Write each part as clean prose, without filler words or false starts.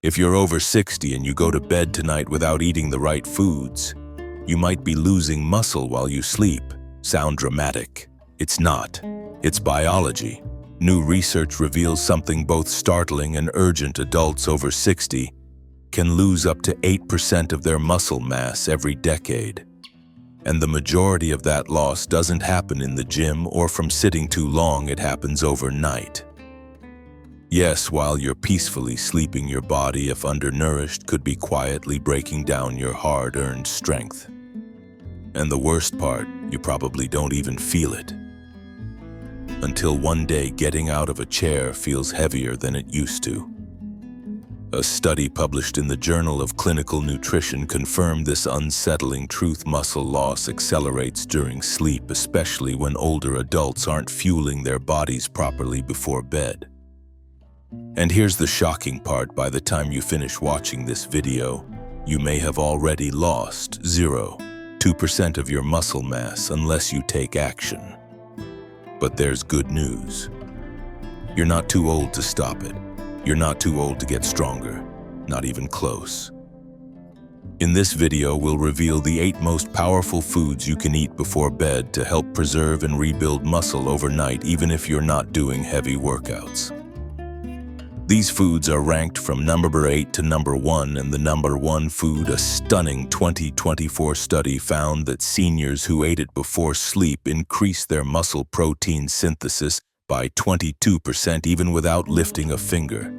If you're over 60 and you go to bed tonight without eating the right foods, you might be losing muscle while you sleep. Sound dramatic? It's not. It's biology. New research reveals something both startling and urgent. Adults over 60 can lose up to 8% of their muscle mass every decade. And the majority of that loss doesn't happen in the gym or from sitting too long. It happens overnight. Yes, while you're peacefully sleeping, your body, if undernourished, could be quietly breaking down your hard-earned strength. And the worst part, you probably don't even feel it. Until one day getting out of a chair feels heavier than it used to. A study published in the Journal of Clinical Nutrition confirmed this unsettling truth. Muscle loss accelerates during sleep, especially when older adults aren't fueling their bodies properly before bed. And here's the shocking part: by the time you finish watching this video, you may have already lost 0.2% of your muscle mass unless you take action. But there's good news. You're not too old to stop it. You're not too old to get stronger, not even close. In this video, we'll reveal the 8 most powerful foods you can eat before bed to help preserve and rebuild muscle overnight, even if you're not doing heavy workouts. These foods are ranked from number 8 to number 1, and the number 1 food, a stunning 2024 study found that seniors who ate it before sleep increased their muscle protein synthesis by 22% even without lifting a finger.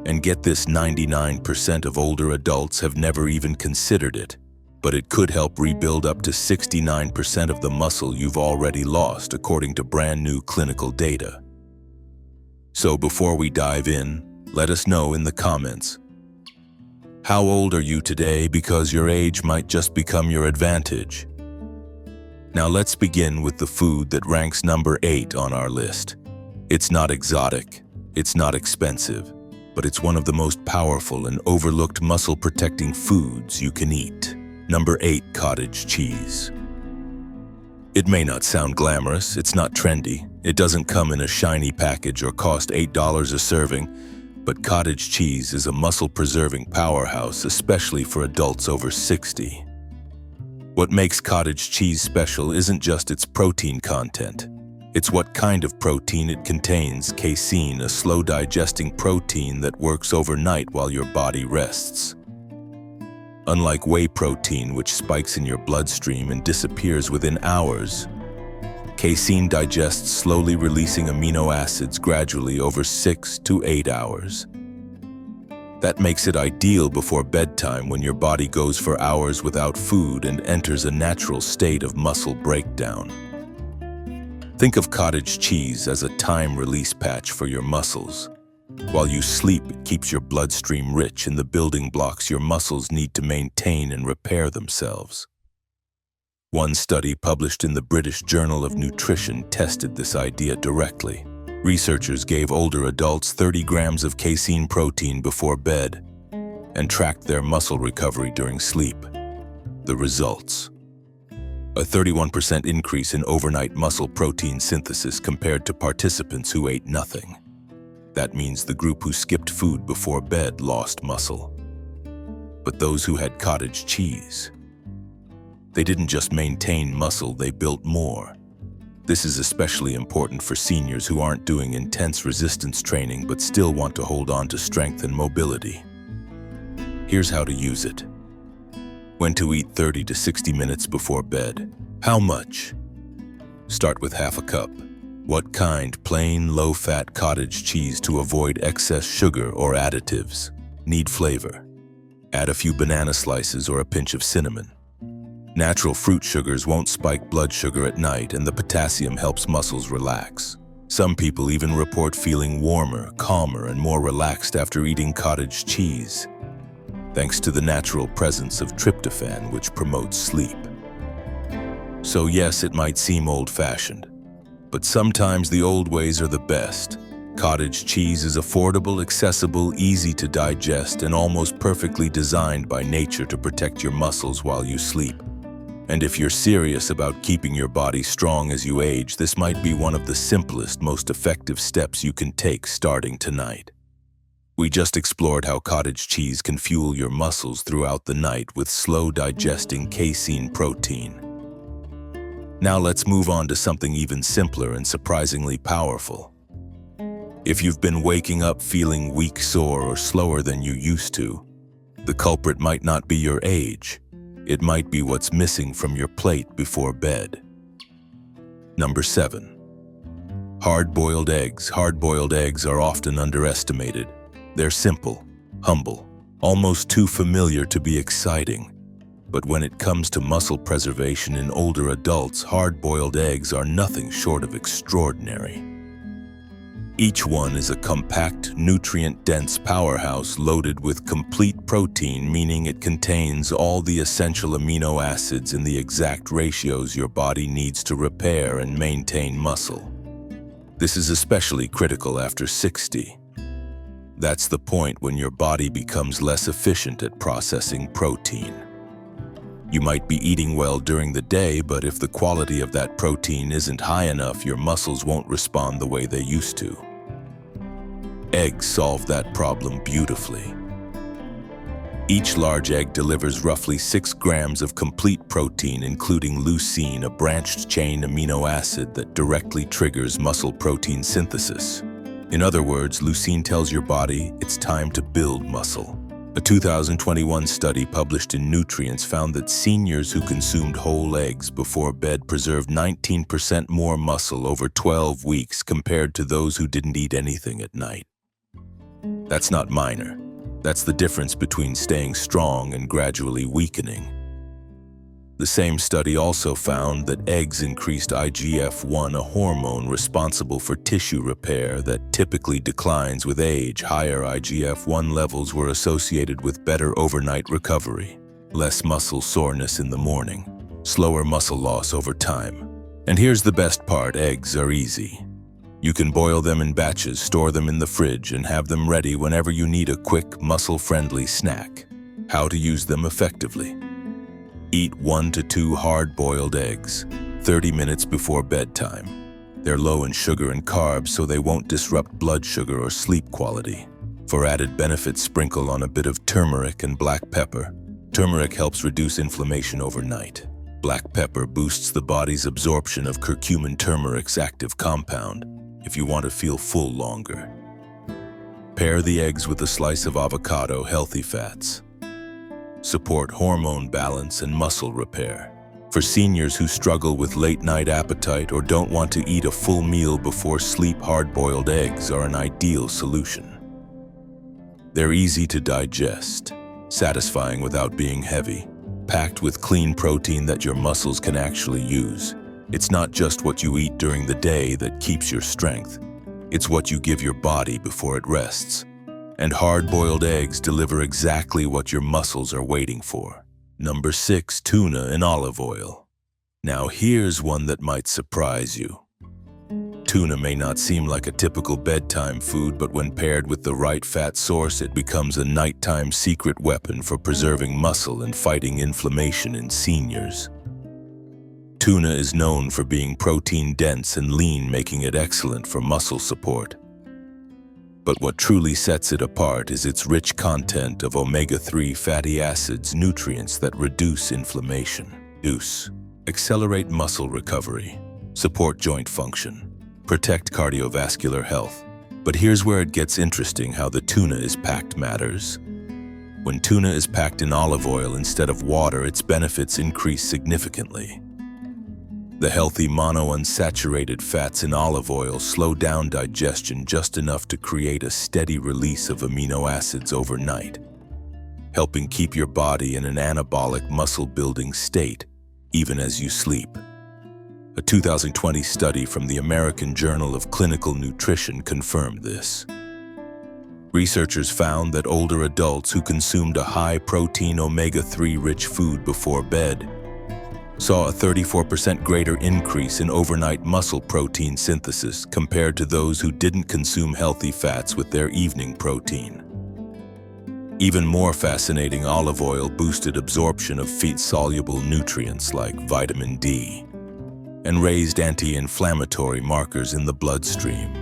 And get this, 99% of older adults have never even considered it, but it could help rebuild up to 69% of the muscle you've already lost, according to brand new clinical data. So before we dive in, let us know in the comments. How old are you today? Because your age might just become your advantage. Now let's begin with the food that ranks number 8 on our list. It's not exotic, it's not expensive, but it's one of the most powerful and overlooked muscle-protecting foods you can eat. Number 8, cottage cheese. It may not sound glamorous, it's not trendy, it doesn't come in a shiny package or cost $8 a serving, but cottage cheese is a muscle-preserving powerhouse, especially for adults over 60. What makes cottage cheese special isn't just its protein content. It's what kind of protein it contains: casein, a slow-digesting protein that works overnight while your body rests. Unlike whey protein, which spikes in your bloodstream and disappears within hours, casein digests slowly, releasing amino acids gradually over 6 to 8 hours. That makes it ideal before bedtime, when your body goes for hours without food and enters a natural state of muscle breakdown. Think of cottage cheese as a time release patch for your muscles. While you sleep, it keeps your bloodstream rich in the building blocks your muscles need to maintain and repair themselves. One study published in the British Journal of Nutrition tested this idea directly. Researchers gave older adults 30 grams of casein protein before bed and tracked their muscle recovery during sleep. The results: a 31% increase in overnight muscle protein synthesis compared to participants who ate nothing. That means the group who skipped food before bed lost muscle. But those who had cottage cheese, they didn't just maintain muscle, they built more. This is especially important for seniors who aren't doing intense resistance training but still want to hold on to strength and mobility. Here's how to use it. When to eat: 30 to 60 minutes before bed. How much? Start with half a cup. What kind? Plain, low-fat cottage cheese to avoid excess sugar or additives. Need flavor. Add a few banana slices or a pinch of cinnamon. Natural fruit sugars won't spike blood sugar at night, and the potassium helps muscles relax. Some people even report feeling warmer, calmer, and more relaxed after eating cottage cheese, thanks to the natural presence of tryptophan, which promotes sleep. So yes, it might seem old-fashioned, but sometimes the old ways are the best. Cottage cheese is affordable, accessible, easy to digest, and almost perfectly designed by nature to protect your muscles while you sleep. And if you're serious about keeping your body strong as you age, this might be one of the simplest, most effective steps you can take starting tonight. We just explored how cottage cheese can fuel your muscles throughout the night with slow-digesting casein protein. Now let's move on to something even simpler and surprisingly powerful. If you've been waking up feeling weak, sore, or slower than you used to, the culprit might not be your age. It might be what's missing from your plate before bed. Number 7. Hard-boiled eggs. Hard-boiled eggs are often underestimated. They're simple, humble, almost too familiar to be exciting. But when it comes to muscle preservation in older adults, hard-boiled eggs are nothing short of extraordinary. Each one is a compact, nutrient-dense powerhouse loaded with complete protein, meaning it contains all the essential amino acids in the exact ratios your body needs to repair and maintain muscle. This is especially critical after 60. That's the point when your body becomes less efficient at processing protein. You might be eating well during the day, but if the quality of that protein isn't high enough, your muscles won't respond the way they used to. Eggs solve that problem beautifully. Each large egg delivers roughly 6 grams of complete protein, including leucine, a branched-chain amino acid that directly triggers muscle protein synthesis. In other words, leucine tells your body it's time to build muscle. A 2021 study published in Nutrients found that seniors who consumed whole eggs before bed preserved 19% more muscle over 12 weeks compared to those who didn't eat anything at night. That's not minor. That's the difference between staying strong and gradually weakening. The same study also found that eggs increased IGF-1, a hormone responsible for tissue repair that typically declines with age. Higher IGF-1 levels were associated with better overnight recovery, less muscle soreness in the morning, slower muscle loss over time. And here's the best part: eggs are easy. You can boil them in batches, store them in the fridge, and have them ready whenever you need a quick, muscle-friendly snack. How to use them effectively? Eat 1 to 2 hard-boiled eggs 30 minutes before bedtime. They're low in sugar and carbs, so they won't disrupt blood sugar or sleep quality. For added benefit, sprinkle on a bit of turmeric and black pepper. Turmeric helps reduce inflammation overnight. Black pepper boosts the body's absorption of curcumin, turmeric's active compound, if you want to feel full longer. Pair the eggs with a slice of avocado, healthy fats. Support hormone balance and muscle repair. For seniors who struggle with late-night appetite or don't want to eat a full meal before sleep, hard-boiled eggs are an ideal solution. They're easy to digest, satisfying without being heavy, packed with clean protein that your muscles can actually use. It's not just what you eat during the day that keeps your strength. It's what you give your body before it rests. And hard-boiled eggs deliver exactly what your muscles are waiting for. Number 6, tuna in olive oil. Now here's one that might surprise you. Tuna may not seem like a typical bedtime food, but when paired with the right fat source, it becomes a nighttime secret weapon for preserving muscle and fighting inflammation in seniors. Tuna is known for being protein-dense and lean, making it excellent for muscle support. But what truly sets it apart is its rich content of omega-3 fatty acids, nutrients that reduce inflammation, accelerate muscle recovery, support joint function, protect cardiovascular health. But here's where it gets interesting: how the tuna is packed matters. When tuna is packed in olive oil instead of water, its benefits increase significantly. The healthy monounsaturated fats in olive oil slow down digestion just enough to create a steady release of amino acids overnight, helping keep your body in an anabolic muscle-building state even as you sleep. A 2020 study from the American Journal of Clinical Nutrition confirmed this. Researchers found that older adults who consumed a high-protein omega-3 rich food before bed saw a 34% greater increase in overnight muscle protein synthesis compared to those who didn't consume healthy fats with their evening protein. Even more fascinating, olive oil boosted absorption of fat-soluble nutrients like vitamin D and raised anti-inflammatory markers in the bloodstream.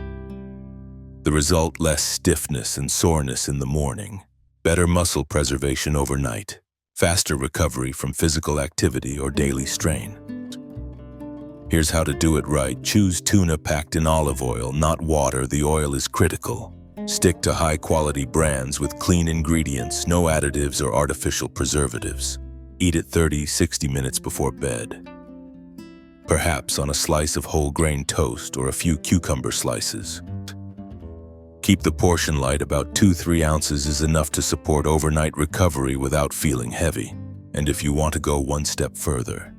The result: less stiffness and soreness in the morning, better muscle preservation overnight, faster recovery from physical activity or daily strain. Here's how to do it right. Choose tuna packed in olive oil, not water. The oil is critical. Stick to high-quality brands with clean ingredients, no additives or artificial preservatives. Eat it 30-60 minutes before bed, perhaps on a slice of whole grain toast or a few cucumber slices. Keep the portion light. About 2-3 ounces is enough to support overnight recovery without feeling heavy. And if you want to go one step further,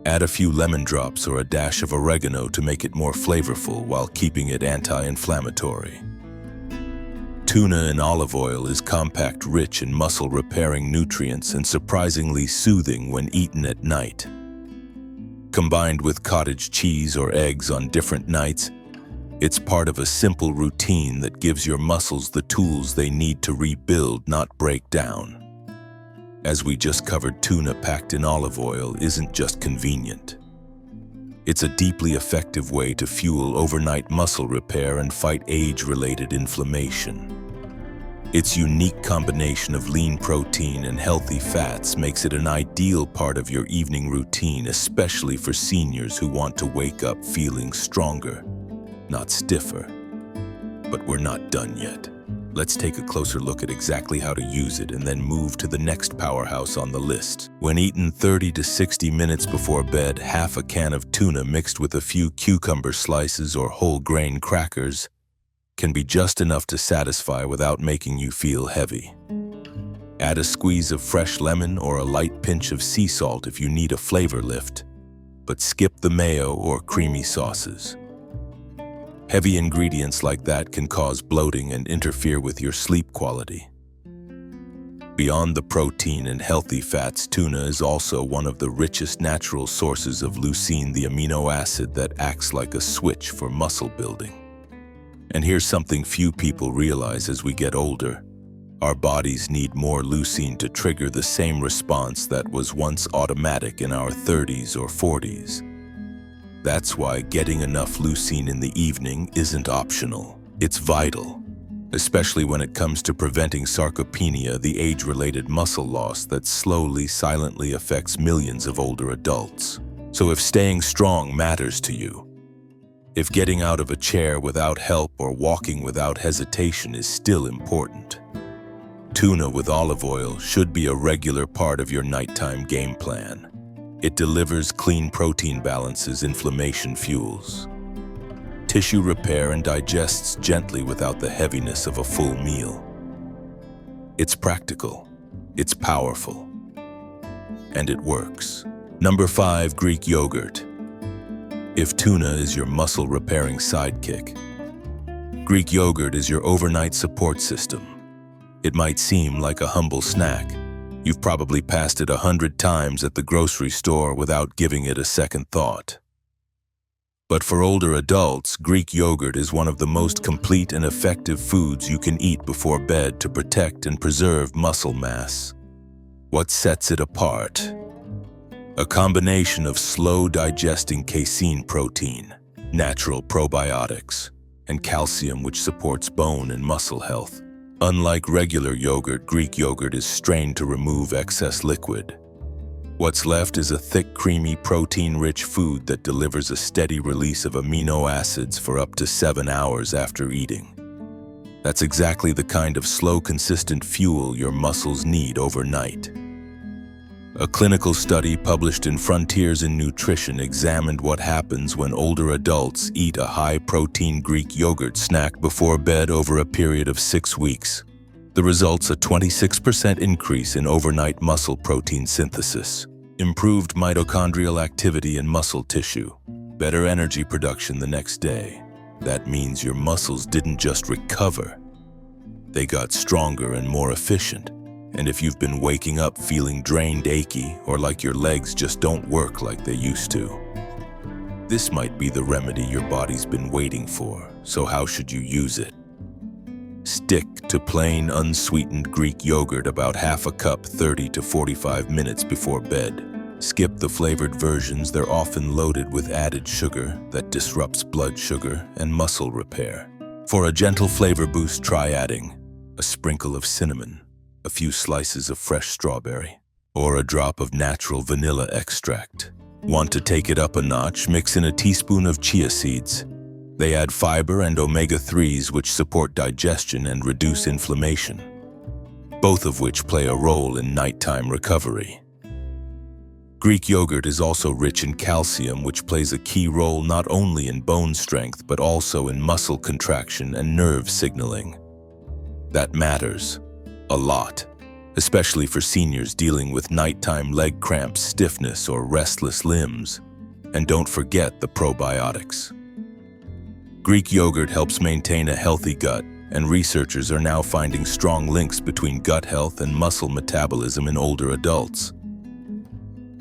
add a few lemon drops or a dash of oregano to make it more flavorful while keeping it anti-inflammatory. Tuna in olive oil is compact, rich in muscle-repairing nutrients, and surprisingly soothing when eaten at night. Combined with cottage cheese or eggs on different nights, it's part of a simple routine that gives your muscles the tools they need to rebuild, not break down. As we just covered, tuna packed in olive oil isn't just convenient. It's a deeply effective way to fuel overnight muscle repair and fight age-related inflammation. Its unique combination of lean protein and healthy fats makes it an ideal part of your evening routine, especially for seniors who want to wake up feeling stronger, not stiffer. But we're not done yet. Let's take a closer look at exactly how to use it and then move to the next powerhouse on the list. When eaten 30 to 60 minutes before bed, half a can of tuna mixed with a few cucumber slices or whole grain crackers can be just enough to satisfy without making you feel heavy. Add a squeeze of fresh lemon or a light pinch of sea salt if you need a flavor lift, but skip the mayo or creamy sauces. Heavy ingredients like that can cause bloating and interfere with your sleep quality. Beyond the protein and healthy fats, tuna is also one of the richest natural sources of leucine, the amino acid that acts like a switch for muscle building. And here's something few people realize: as we get older, our bodies need more leucine to trigger the same response that was once automatic in our 30s or 40s. That's why getting enough leucine in the evening isn't optional. It's vital, especially when it comes to preventing sarcopenia, the age-related muscle loss that slowly, silently affects millions of older adults. So if staying strong matters to you, if getting out of a chair without help or walking without hesitation is still important, tuna with olive oil should be a regular part of your nighttime game plan. It delivers clean protein, balances inflammation, fuels tissue repair, and digests gently without the heaviness of a full meal. It's practical, it's powerful, and it works. Number 5, Greek yogurt. If tuna is your muscle-repairing sidekick, Greek yogurt is your overnight support system. It might seem like a humble snack. You've probably passed it 100 times at the grocery store without giving it a second thought. But for older adults, Greek yogurt is one of the most complete and effective foods you can eat before bed to protect and preserve muscle mass. What sets it apart? A combination of slow-digesting casein protein, natural probiotics, and calcium, which supports bone and muscle health. Unlike regular yogurt, Greek yogurt is strained to remove excess liquid. What's left is a thick, creamy, protein-rich food that delivers a steady release of amino acids for up to 7 hours after eating. That's exactly the kind of slow, consistent fuel your muscles need overnight. A clinical study published in Frontiers in Nutrition examined what happens when older adults eat a high-protein Greek yogurt snack before bed over a period of 6 weeks. The results: a 26% increase in overnight muscle protein synthesis, improved mitochondrial activity in muscle tissue, better energy production the next day. That means your muscles didn't just recover, they got stronger and more efficient. and if you've been waking up feeling drained, achy, or like your legs just don't work like they used to. This might be the remedy your body's been waiting for, so how should you use it? Stick to plain, unsweetened Greek yogurt about half a cup 30 to 45 minutes before bed. Skip the flavored versions, they're often loaded with added sugar that disrupts blood sugar and muscle repair. For a gentle flavor boost, try adding a sprinkle of cinnamon, a few slices of fresh strawberry, or a drop of natural vanilla extract. Want to take it up a notch? Mix in a teaspoon of chia seeds. They add fiber and omega-3s which support digestion and reduce inflammation, both of which play a role in nighttime recovery. Greek yogurt is also rich in calcium, which plays a key role not only in bone strength but also in muscle contraction and nerve signaling. That matters a lot, especially for seniors dealing with nighttime leg cramps, stiffness, or restless limbs. And don't forget the probiotics. Greek yogurt helps maintain a healthy gut, and researchers are now finding strong links between gut health and muscle metabolism in older adults.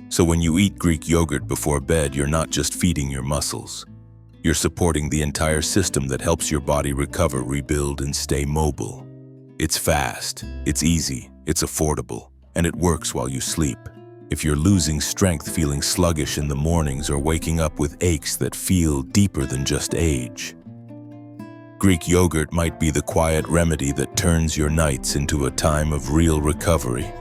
So when you eat Greek yogurt before bed, you're not just feeding your muscles. You're supporting the entire system that helps your body recover, rebuild, and stay mobile. It's fast, it's easy, it's affordable, and it works while you sleep. If you're losing strength, feeling sluggish in the mornings, or waking up with aches that feel deeper than just age, Greek yogurt might be the quiet remedy that turns your nights into a time of real recovery.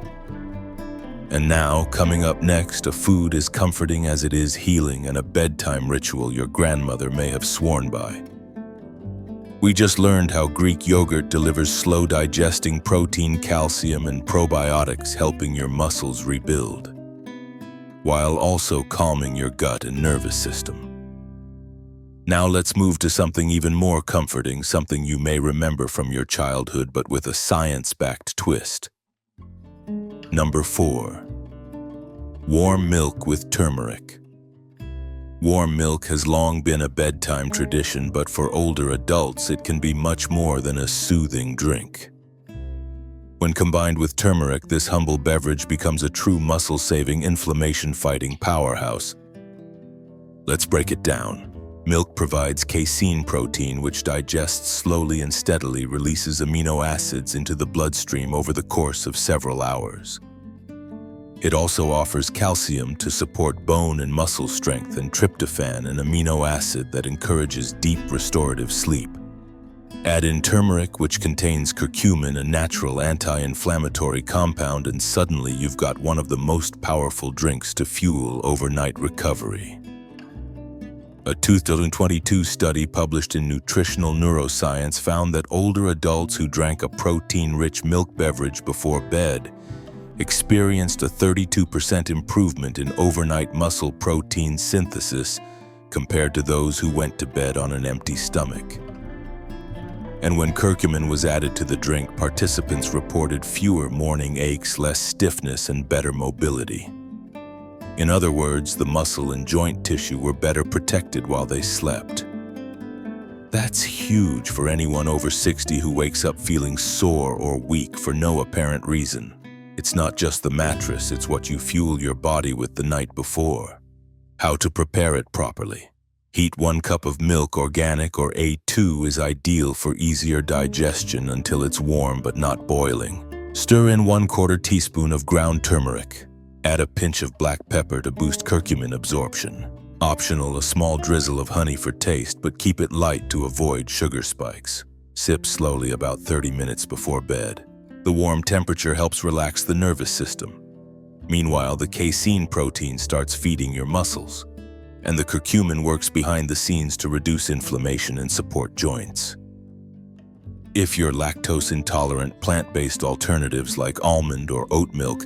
And now, coming up next, a food as comforting as it is healing and a bedtime ritual your grandmother may have sworn by. We just learned how Greek yogurt delivers slow digesting protein, calcium, and probiotics, helping your muscles rebuild, while also calming your gut and nervous system. Now let's move to something even more comforting, something you may remember from your childhood but with a science-backed twist. Number 4. Warm milk with turmeric. Warm milk has long been a bedtime tradition, but for older adults it can be much more than a soothing drink. When combined with turmeric, this humble beverage becomes a true muscle-saving, inflammation-fighting powerhouse. Let's break it down. Milk provides casein protein, which digests slowly and steadily, releases amino acids into the bloodstream over the course of several hours. It also offers calcium to support bone and muscle strength, and tryptophan, an amino acid that encourages deep restorative sleep. Add in turmeric, which contains curcumin, a natural anti-inflammatory compound, and suddenly you've got one of the most powerful drinks to fuel overnight recovery. A 2022 study published in Nutritional Neuroscience found that older adults who drank a protein-rich milk beverage before bed experienced a 32% improvement in overnight muscle protein synthesis compared to those who went to bed on an empty stomach. And when curcumin was added to the drink, participants reported fewer morning aches, less stiffness, and better mobility. In other words, the muscle and joint tissue were better protected while they slept. That's huge for anyone over 60 who wakes up feeling sore or weak for no apparent reason. It's not just the mattress, it's what you fuel your body with the night before. How to prepare it properly. Heat 1 cup of milk, organic or A2, is ideal for easier digestion until it's warm but not boiling. Stir in 1/4 teaspoon of ground turmeric. Add a pinch of black pepper to boost curcumin absorption. Optional, a small drizzle of honey for taste, but keep it light to avoid sugar spikes. Sip slowly about 30 minutes before bed. The warm temperature helps relax the nervous system. Meanwhile, the casein protein starts feeding your muscles, and the curcumin works behind the scenes to reduce inflammation and support joints. If you're lactose intolerant, plant-based alternatives like almond or oat milk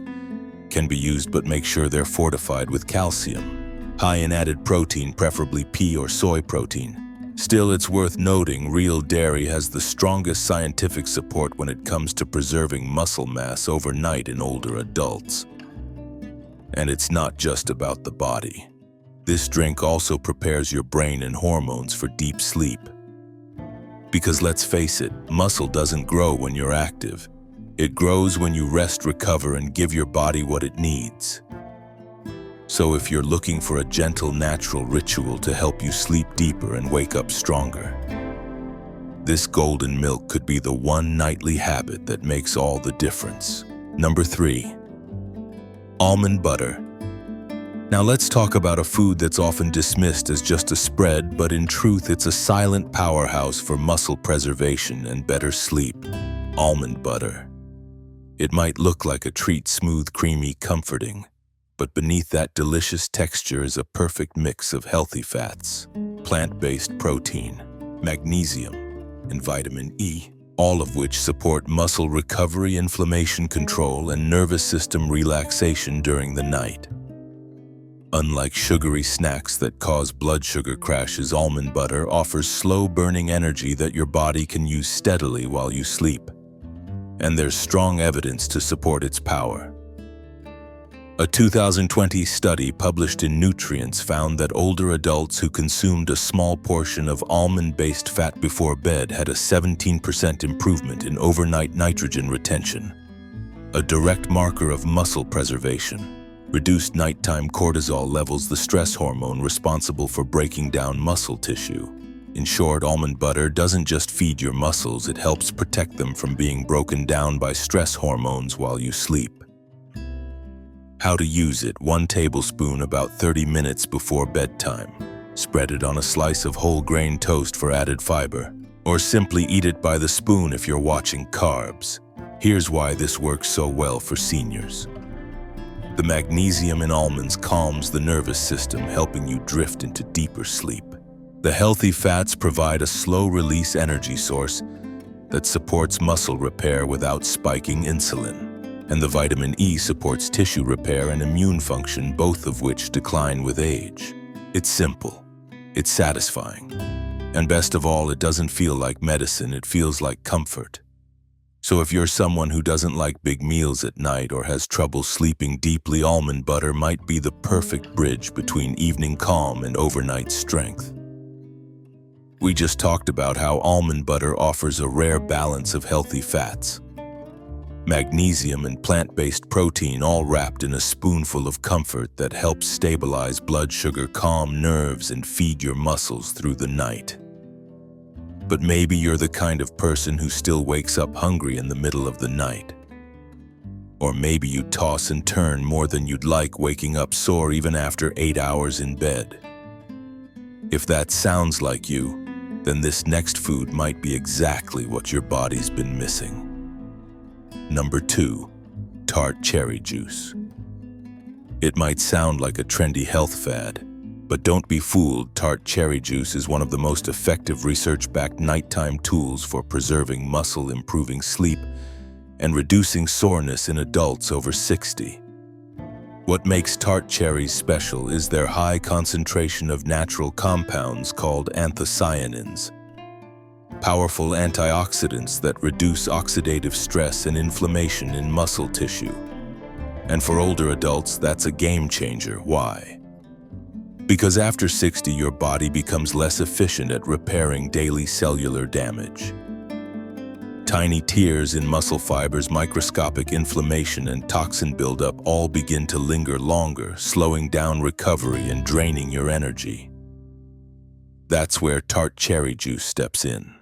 can be used, but make sure they're fortified with calcium, high in added protein, preferably pea or soy protein. Still, it's worth noting, real dairy has the strongest scientific support when it comes to preserving muscle mass overnight in older adults. And it's not just about the body. This drink also prepares your brain and hormones for deep sleep. Because let's face it, muscle doesn't grow when you're active. It grows when you rest, recover, and give your body what it needs. So if you're looking for a gentle, natural ritual to help you sleep deeper and wake up stronger, this golden milk could be the one nightly habit that makes all the difference. Number 3. Almond butter. Now let's talk about a food that's often dismissed as just a spread, but in truth it's a silent powerhouse for muscle preservation and better sleep. Almond butter. It might look like a treat, smooth, creamy, comforting, but beneath that delicious texture is a perfect mix of healthy fats, plant-based protein, magnesium, and vitamin E, all of which support muscle recovery, inflammation control, and nervous system relaxation during the night. Unlike sugary snacks that cause blood sugar crashes, almond butter offers slow-burning energy that your body can use steadily while you sleep. And there's strong evidence to support its power. A 2020 study published in Nutrients found that older adults who consumed a small portion of almond-based fat before bed had a 17% improvement in overnight nitrogen retention, a direct marker of muscle preservation. Reduced nighttime cortisol levels, the stress hormone responsible for breaking down muscle tissue. In short, almond butter doesn't just feed your muscles, it helps protect them from being broken down by stress hormones while you sleep. How to use it: 1 tablespoon about 30 minutes before bedtime. Spread it on a slice of whole grain toast for added fiber, or simply eat it by the spoon if you're watching carbs. Here's why this works so well for seniors. The magnesium in almonds calms the nervous system, helping you drift into deeper sleep. The healthy fats provide a slow-release energy source that supports muscle repair without spiking insulin. And the vitamin E supports tissue repair and immune function, both of which decline with age. It's simple, it's satisfying, and best of all, it doesn't feel like medicine, it feels like comfort. So if you're someone who doesn't like big meals at night or has trouble sleeping deeply, almond butter might be the perfect bridge between evening calm and overnight strength. We just talked about how almond butter offers a rare balance of healthy fats, magnesium, and plant-based protein, all wrapped in a spoonful of comfort that helps stabilize blood sugar, calm nerves, and feed your muscles through the night. But maybe you're the kind of person who still wakes up hungry in the middle of the night. Or maybe you toss and turn more than you'd like, waking up sore even after 8 hours in bed. If that sounds like you, then this next food might be exactly what your body's been missing. Number 2. Tart cherry juice. It might sound like a trendy health fad, but don't be fooled. Tart cherry juice is one of the most effective research-backed nighttime tools for preserving muscle, improving sleep, and reducing soreness in adults over 60. What makes tart cherries special is their high concentration of natural compounds called anthocyanins, powerful antioxidants that reduce oxidative stress and inflammation in muscle tissue. And for older adults, that's a game changer. Why? Because after 60, your body becomes less efficient at repairing daily cellular damage. Tiny tears in muscle fibers, microscopic inflammation, and toxin buildup all begin to linger longer, slowing down recovery and draining your energy. That's where tart cherry juice steps in.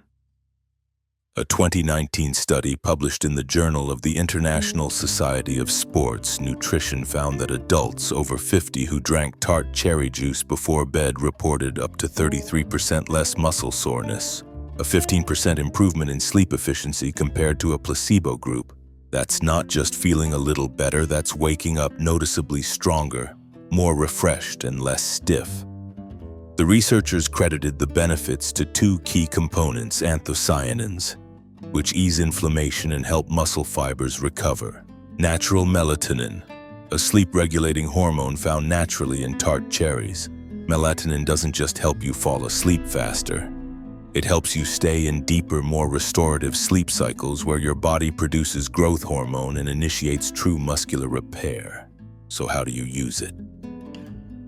A 2019 study published in the Journal of the International Society of Sports Nutrition found that adults over 50 who drank tart cherry juice before bed reported up to 33% less muscle soreness, a 15% improvement in sleep efficiency compared to a placebo group. That's not just feeling a little better, that's waking up noticeably stronger, more refreshed, and less stiff. The researchers credited the benefits to 2 key components: anthocyanins, which ease inflammation and help muscle fibers recover; natural melatonin, a sleep-regulating hormone found naturally in tart cherries. Melatonin doesn't just help you fall asleep faster. It helps you stay in deeper, more restorative sleep cycles where your body produces growth hormone and initiates true muscular repair. So how do you use it?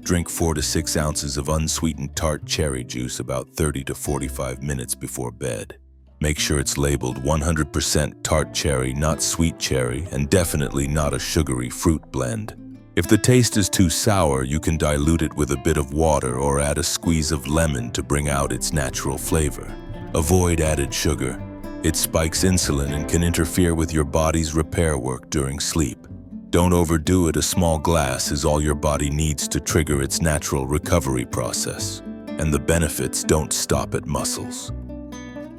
Drink 4 to 6 ounces of unsweetened tart cherry juice about 30 to 45 minutes before bed. Make sure it's labeled 100% tart cherry, not sweet cherry, and definitely not a sugary fruit blend. If the taste is too sour, you can dilute it with a bit of water or add a squeeze of lemon to bring out its natural flavor. Avoid added sugar. It spikes insulin and can interfere with your body's repair work during sleep. Don't overdo it. A small glass is all your body needs to trigger its natural recovery process. And the benefits don't stop at muscles.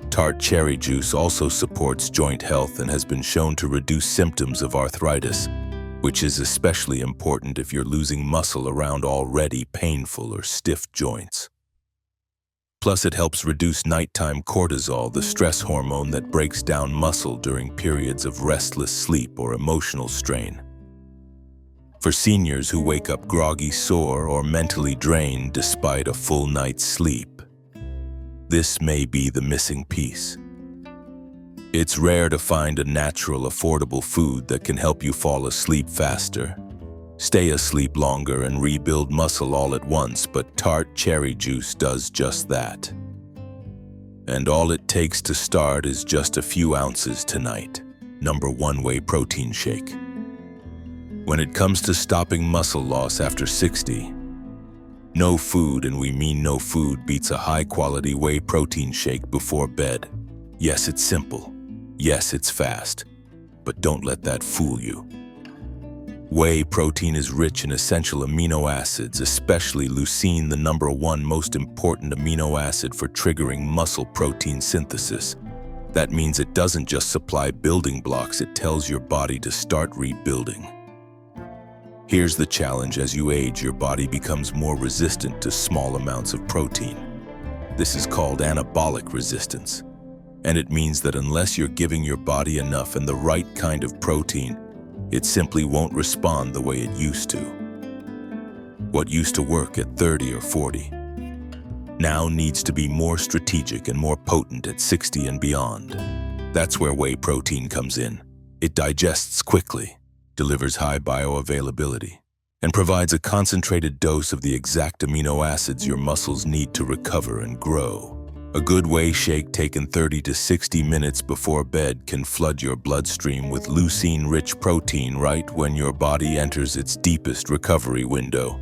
Tart cherry juice also supports joint health and has been shown to reduce symptoms of arthritis, which is especially important if you're losing muscle around already painful or stiff joints. Plus, it helps reduce nighttime cortisol, the stress hormone that breaks down muscle during periods of restless sleep or emotional strain. For seniors who wake up groggy, sore, or mentally drained despite a full night's sleep, this may be the missing piece. It's rare to find a natural, affordable food that can help you fall asleep faster, stay asleep longer, and rebuild muscle all at once, but tart cherry juice does just that. And all it takes to start is just a few ounces tonight. Number 1, whey protein shake. When it comes to stopping muscle loss after 60, no food, and we mean no food, beats a high-quality whey protein shake before bed. Yes, it's simple. Yes, it's fast. But don't let that fool you. Whey protein is rich in essential amino acids, especially leucine, the number 1 most important amino acid for triggering muscle protein synthesis. That means it doesn't just supply building blocks, it tells your body to start rebuilding. Here's the challenge: as you age, your body becomes more resistant to small amounts of protein. This is called anabolic resistance. And it means that unless you're giving your body enough and the right kind of protein, it simply won't respond the way it used to. What used to work at 30 or 40 now needs to be more strategic and more potent at 60 and beyond. That's where whey protein comes in. It digests quickly, delivers high bioavailability, and provides a concentrated dose of the exact amino acids your muscles need to recover and grow. A good whey shake taken 30 to 60 minutes before bed can flood your bloodstream with leucine-rich protein right when your body enters its deepest recovery window.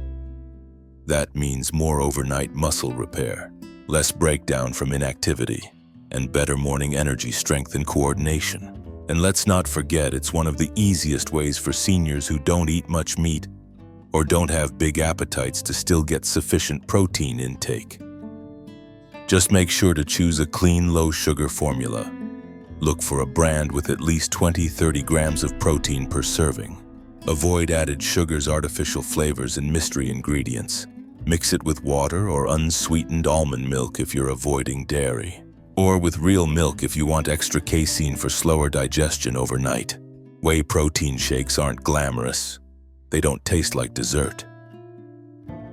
That means more overnight muscle repair, less breakdown from inactivity, and better morning energy, strength, and coordination. And let's not forget, it's one of the easiest ways for seniors who don't eat much meat or don't have big appetites to still get sufficient protein intake. Just make sure to choose a clean, low-sugar formula. Look for a brand with at least 20-30 grams of protein per serving. Avoid added sugars, artificial flavors, and mystery ingredients. Mix it with water or unsweetened almond milk if you're avoiding dairy, or with real milk if you want extra casein for slower digestion overnight. Whey protein shakes aren't glamorous. They don't taste like dessert.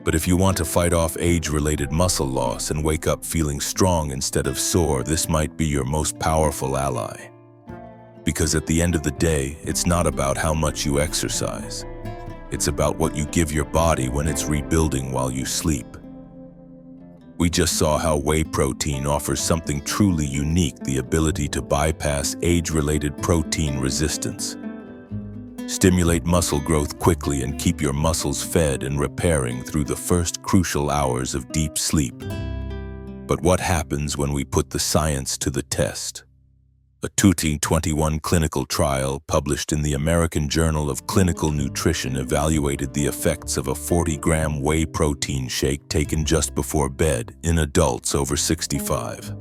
But if you want to fight off age-related muscle loss and wake up feeling strong instead of sore, this might be your most powerful ally. Because at the end of the day, it's not about how much you exercise. It's about what you give your body when it's rebuilding while you sleep. We just saw how whey protein offers something truly unique: the ability to bypass age-related protein resistance. Stimulate muscle growth quickly and keep your muscles fed and repairing through the first crucial hours of deep sleep. But what happens when we put the science to the test? A 2021 clinical trial published in the American Journal of Clinical Nutrition evaluated the effects of a 40-gram whey protein shake taken just before bed in adults over 65.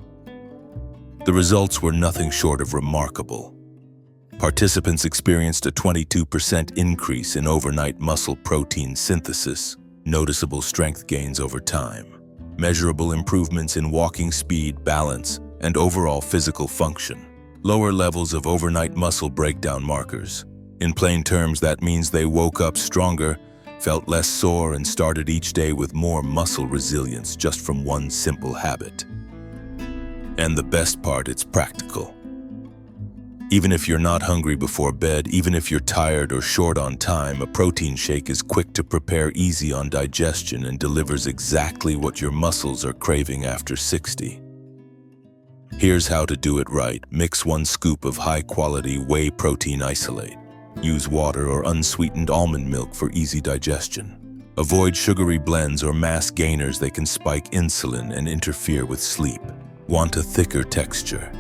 The results were nothing short of remarkable. Participants experienced a 22% increase in overnight muscle protein synthesis, noticeable strength gains over time, measurable improvements in walking speed, balance, and overall physical function, lower levels of overnight muscle breakdown markers. In plain terms, that means they woke up stronger, felt less sore, and started each day with more muscle resilience just from one simple habit. And the best part, it's practical. Even if you're not hungry before bed, even if you're tired or short on time, a protein shake is quick to prepare, easy on digestion, and delivers exactly what your muscles are craving after 60. Here's how to do it right. Mix 1 scoop of high-quality whey protein isolate. Use water or unsweetened almond milk for easy digestion. Avoid sugary blends or mass gainers. They can spike insulin and interfere with sleep. Want a thicker texture?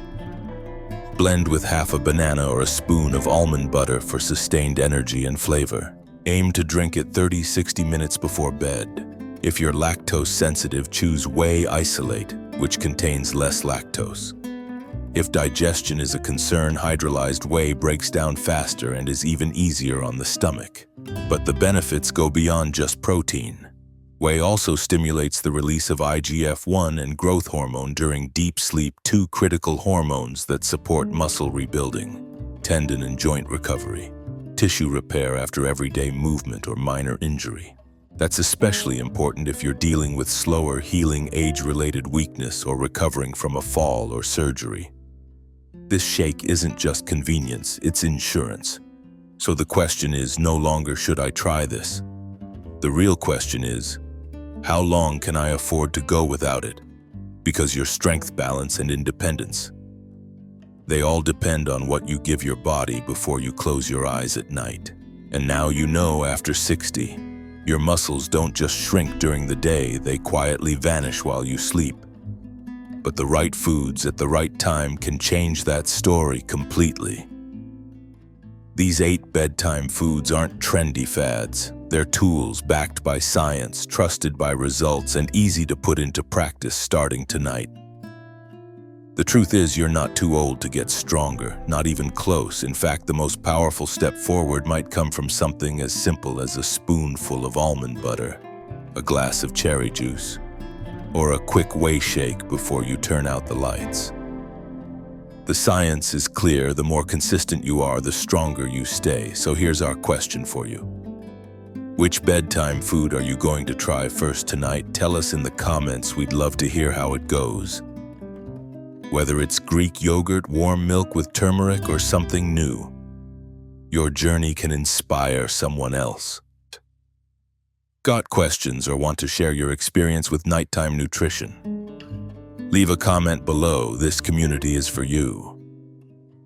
Blend with half a banana or a spoon of almond butter for sustained energy and flavor. Aim to drink it 30-60 minutes before bed. If you're lactose sensitive, choose whey isolate, which contains less lactose. If digestion is a concern, hydrolyzed whey breaks down faster and is even easier on the stomach. But the benefits go beyond just protein. Whey also stimulates the release of IGF-1 and growth hormone during deep sleep, 2 critical hormones that support muscle rebuilding, tendon and joint recovery, tissue repair after everyday movement or minor injury. That's especially important if you're dealing with slower healing, age-related weakness, or recovering from a fall or surgery. This shake isn't just convenience, it's insurance. So the question is no longer, should I try this? The real question is, how long can I afford to go without it? Because your strength, balance, and independence, they all depend on what you give your body before you close your eyes at night. And now you know, after 60, your muscles don't just shrink during the day, they quietly vanish while you sleep. But the right foods at the right time can change that story completely. These 8 bedtime foods aren't trendy fads. They're tools backed by science, trusted by results, and easy to put into practice starting tonight. The truth is, you're not too old to get stronger, not even close. In fact, the most powerful step forward might come from something as simple as a spoonful of almond butter, a glass of cherry juice, or a quick whey shake before you turn out the lights. The science is clear. The more consistent you are, the stronger you stay. So here's our question for you. Which bedtime food are you going to try first tonight? Tell us in the comments. We'd love to hear how it goes. Whether it's Greek yogurt, warm milk with turmeric, or something new, your journey can inspire someone else. Got questions or want to share your experience with nighttime nutrition? Leave a comment below. This community is for you.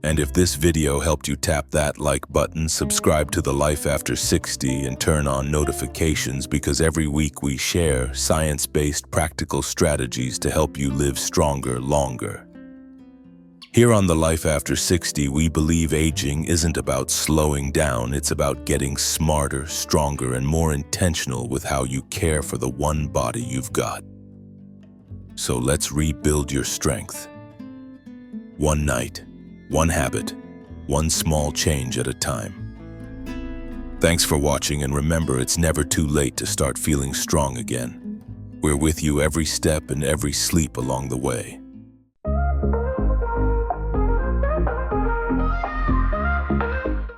And if this video helped you, tap that like button, subscribe to the Life After 60, and turn on notifications, because every week we share science-based practical strategies to help you live stronger, longer. Here on the Life After 60, we believe aging isn't about slowing down, it's about getting smarter, stronger, and more intentional with how you care for the one body you've got. So let's rebuild your strength. One night, one habit, one small change at a time. Thanks for watching, and remember, it's never too late to start feeling strong again. We're with you every step and every sleep along the way.